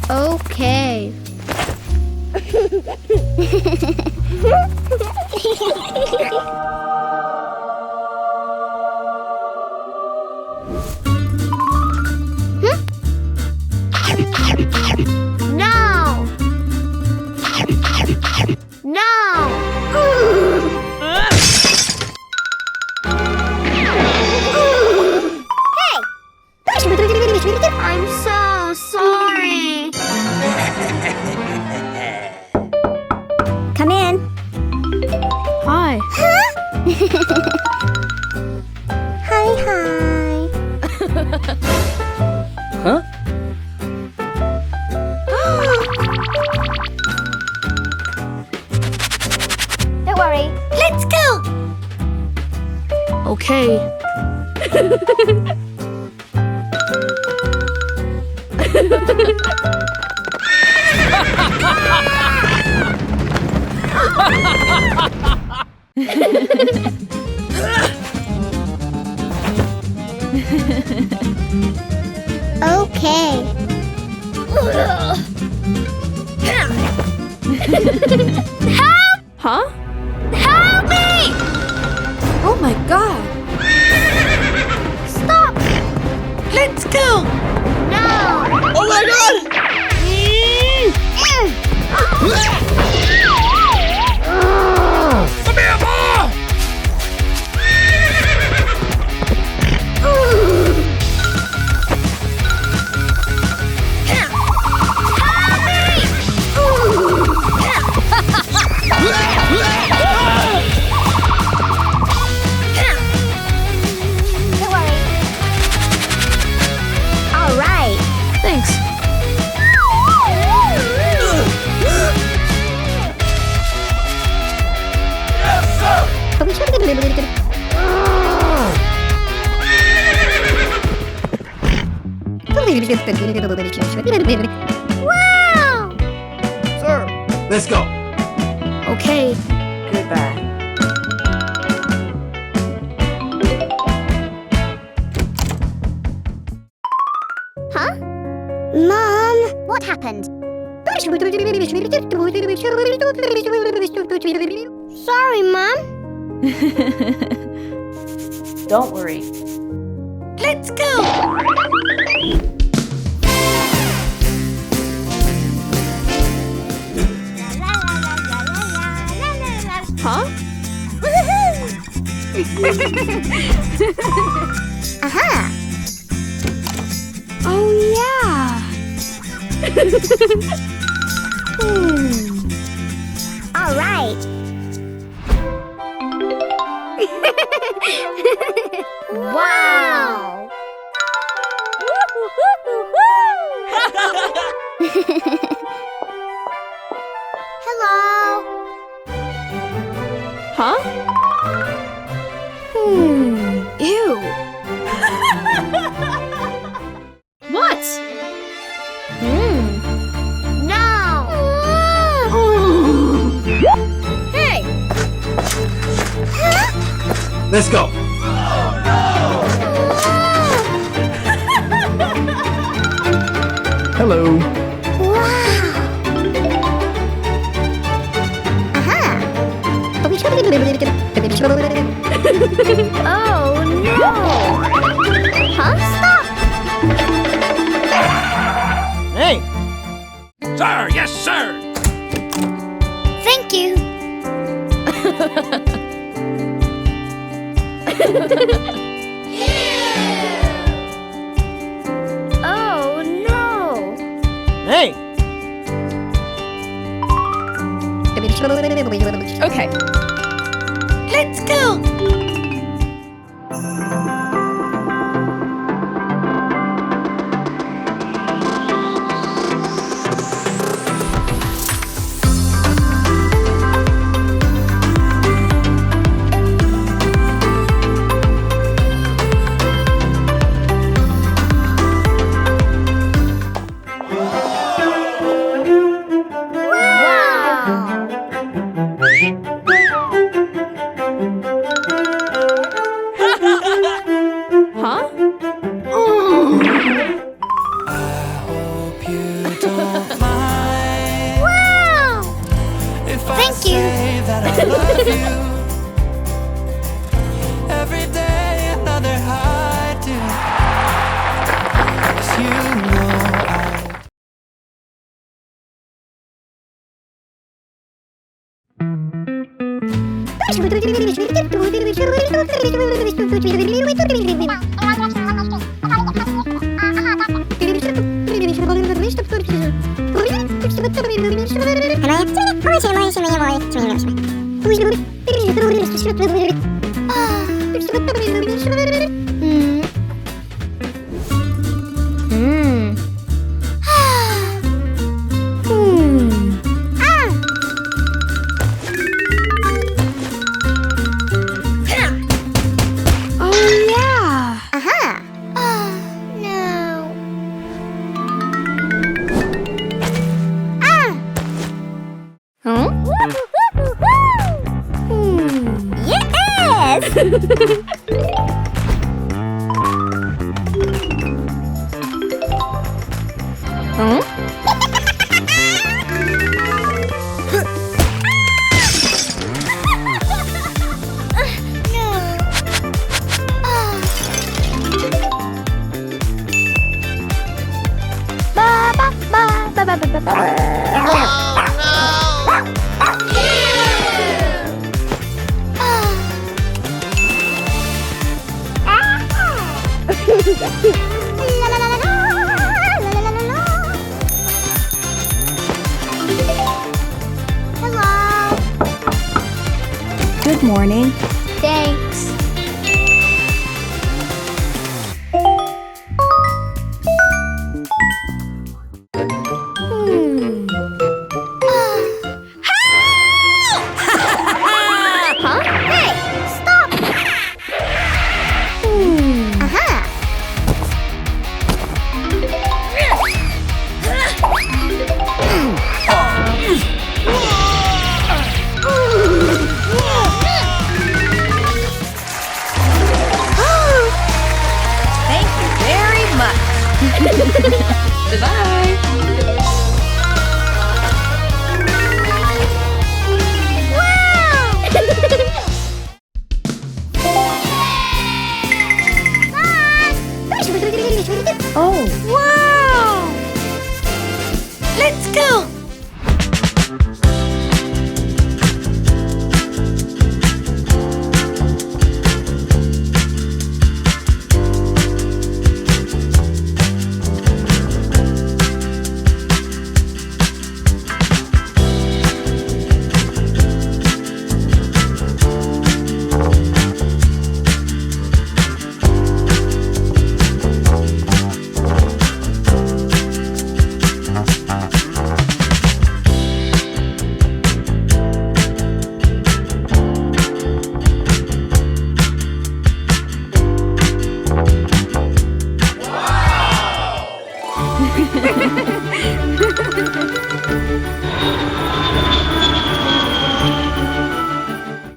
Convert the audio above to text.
Okay. No! No! I'm so sorry. Come in. Hi. Hi. Huh? Don't worry. Let's go. Okay. Okay. Huh? Help me! Oh my god. Stop! Let's go. No! Oh my god! Come here, boy! Don't worry. All right. Thanks. Wow! Sir, let's go. Okay. Goodbye. Huh? Mom, what happened? Sorry, Mom. Don't worry. Let's go. Huh? Aha! Oh yeah. All right. Wow! Hello. Huh? Ew. What? No. Hey. Let's go. Hello. Wow. Aha. Oh no. Huh? Stop. Hey. Sir, yes, sir. Thank you. Oh no. Hey. Okay. Let's go. Wow. Oh, yeah. Aha! Oh, no. Ah! Huh? Yes! Huh? Hello. Good morning. Thanks. Huh? Hey, stop! Aha! Thank you very much. Goodbye. Oh. Wow! Let's go!